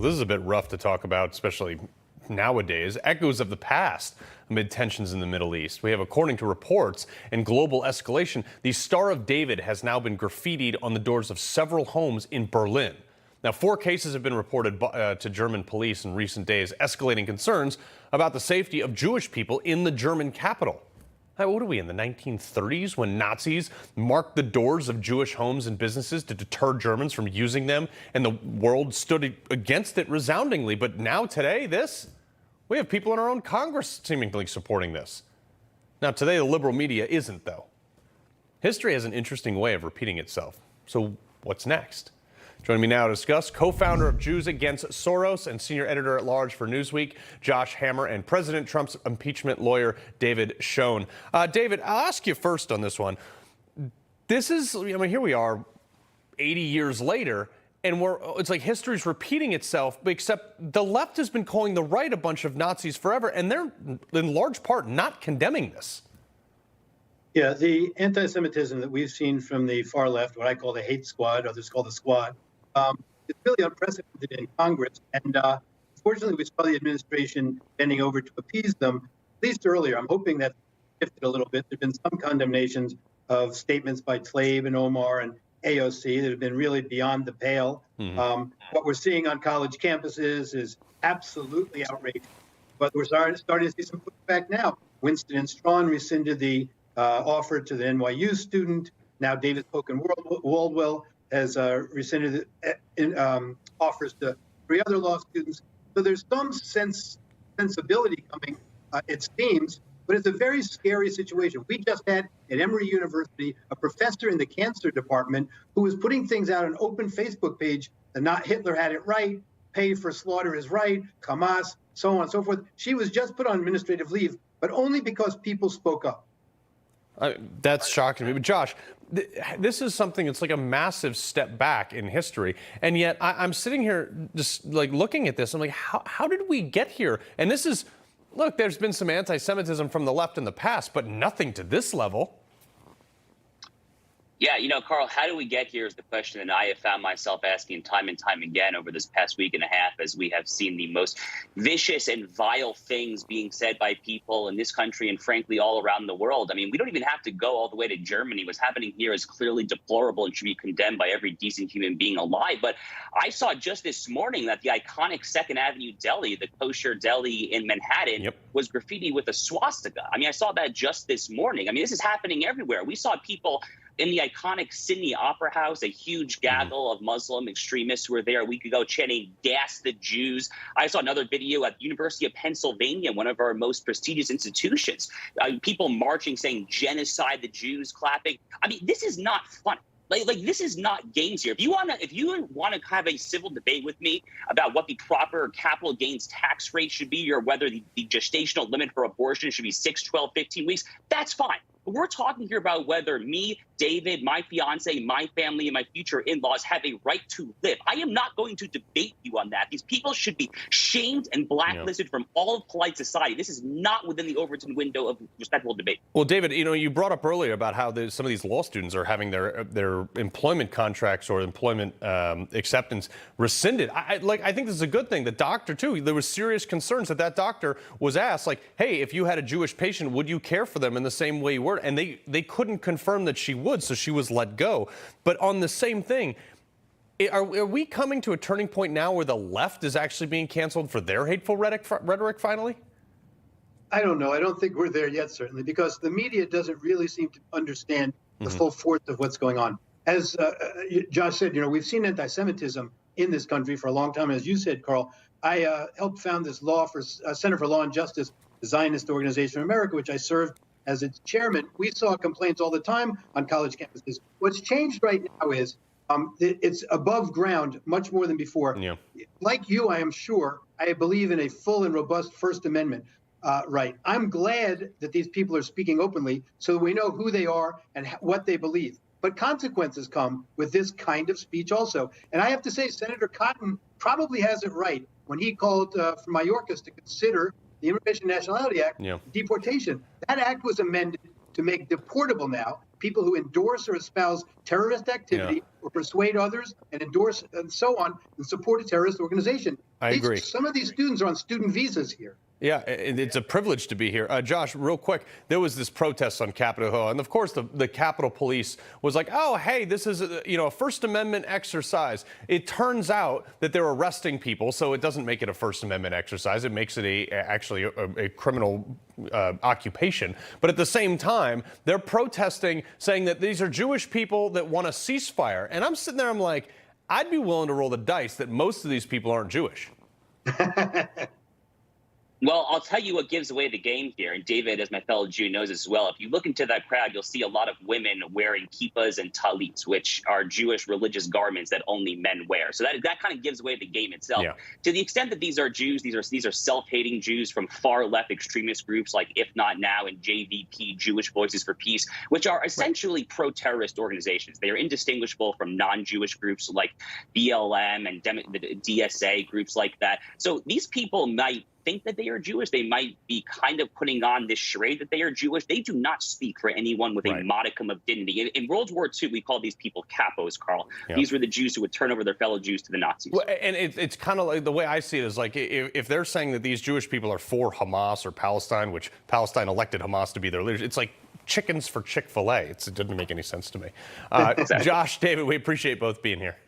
This is a bit rough to talk about, especially nowadays. Echoes of the past amid tensions in the Middle East. We have, according to reports and global escalation, the Star of David has now been graffitied on the doors of several homes in Berlin. Now, 4 cases have been reported to German police in recent days, escalating concerns about the safety of Jewish people in the German capital. What are we, in the 1930s, when Nazis marked the doors of Jewish homes and businesses to deter Germans from using them, and the world stood against it resoundingly? But now, today, we have people in our own Congress seemingly supporting this. Now, today, the liberal media isn't, though. History has an interesting way of repeating itself. So what's next? Joining me now to discuss, co-founder of Jews Against Soros and senior editor-at-large for Newsweek, Josh Hammer, and President Trump's impeachment lawyer, David Schoen. David, I'll ask you first on this one. This is, here we are 80 years later, and it's like history's repeating itself, except the left has been calling the right a bunch of Nazis forever, and they're, in large part, not condemning this. Yeah, the anti-Semitism that we've seen from the far left, what I call the hate squad, others call the squad, it's really unprecedented in Congress. And fortunately, we saw the administration bending over to appease them, at least earlier. I'm hoping that shifted a little bit. There have been some condemnations of statements by Tlaib and Omar and AOC that have been really beyond the pale. What we're seeing on college campuses is absolutely outrageous. But we're starting to see some pushback now. Winston and Strawn rescinded the offer to the NYU student. Now David Spoken Waldwell has rescinded offers to 3 other law students. So there's some sensibility coming, it seems, but it's a very scary situation. We just had at Emory University a professor in the cancer department who was putting things out on an open Facebook page that not Hitler had it right, pay for slaughter is right, Hamas, so on and so forth. She was just put on administrative leave, but only because people spoke up. That's shocking to me. But Josh, this is something that's like a massive step back in history. And yet I'm sitting here just like looking at this. I'm like, how did we get here? And this is, look, there's been some anti-Semitism from the left in the past, but nothing to this level. Yeah, Carl, how do we get here is the question that I have found myself asking time and time again over this past week and a half, as we have seen the most vicious and vile things being said by people in this country and, frankly, all around the world. I mean, we don't even have to go all the way to Germany. What's happening here is clearly deplorable and should be condemned by every decent human being alive. But I saw just this morning that the iconic 2nd Avenue Deli, the kosher deli in Manhattan, was graffiti with a swastika. I mean, I saw that just this morning. I mean, this is happening everywhere. We saw people in the iconic Sydney Opera House, a huge gaggle of Muslim extremists who were there a week ago chanting, "Gas the Jews." I saw another video at the University of Pennsylvania, one of our most prestigious institutions. People marching, saying, "Genocide the Jews," clapping. I mean, this is not funny. Like this is not games here. If you want to have a civil debate with me about what the proper capital gains tax rate should be, or whether the gestational limit for abortion should be 6, 12, 15 weeks, that's fine. But we're talking here about whether me, David, my fiance, my family, and my future in-laws have a right to live. I am not going to debate you on that. These people should be shamed and blacklisted from all of polite society. This is not within the Overton window of respectful debate. Well, David, you brought up earlier about how some of these law students are having their employment contracts or employment acceptance rescinded. I think this is a good thing. The doctor, too, there was serious concerns that doctor was asked, like, hey, if you had a Jewish patient, would you care for them in the same way you were? And they couldn't confirm that she would, so she was let go. But on the same thing, are we coming to a turning point now where the left is actually being canceled for their hateful rhetoric finally? I don't know. I don't think we're there yet, certainly, because the media doesn't really seem to understand the full force of what's going on. As Josh said, we've seen anti-Semitism in this country for a long time. As you said, Carl, I helped found this Center for Law and Justice, the Zionist Organization of America, which I served as its chairman. We saw complaints all the time on college campuses. What's changed right now is it's above ground much more than before. Yeah. Like you, I am sure, I believe in a full and robust First Amendment right. I'm glad that these people are speaking openly so that we know who they are and what they believe. But consequences come with this kind of speech also. And I have to say, Senator Cotton probably has it right when he called for Mayorkas to consider the Immigration and Nationality Act deportation. That act was amended to make deportable now people who endorse or espouse terrorist activity or persuade others and endorse and so on and support a terrorist organization. I agree. Some of these students are on student visas here. Yeah, it's a privilege to be here. Josh, real quick, there was this protest on Capitol Hill, and of course the Capitol Police was like, oh, hey, this is a First Amendment exercise. It turns out that they're arresting people, so it doesn't make it a First Amendment exercise. It makes it actually a criminal occupation. But at the same time, they're protesting, saying that these are Jewish people that want a ceasefire. And I'm sitting there, I'm like, I'd be willing to roll the dice that most of these people aren't Jewish. Well, I'll tell you what gives away the game here, and David, as my fellow Jew, knows as well. If you look into that crowd, you'll see a lot of women wearing kippahs and talits, which are Jewish religious garments that only men wear. So that kind of gives away the game itself. Yeah. To the extent that these are Jews, these are self-hating Jews from far-left extremist groups like If Not Now and JVP, Jewish Voices for Peace, which are essentially pro-terrorist organizations. They are indistinguishable from non-Jewish groups like BLM and the DSA, groups like that. So these people might think that they are Jewish. They might be kind of putting on this charade that they are Jewish. They do not speak for anyone with a modicum of dignity. In World War II, we called these people capos, Carl. Yeah. These were the Jews who would turn over their fellow Jews to the Nazis. Well, and it's kind of like, the way I see it is like, if they're saying that these Jewish people are for Hamas or Palestine, which Palestine elected Hamas to be their leaders, it's like chickens for Chick-fil-A. It doesn't make any sense to me. Exactly. Josh, David, we appreciate both being here.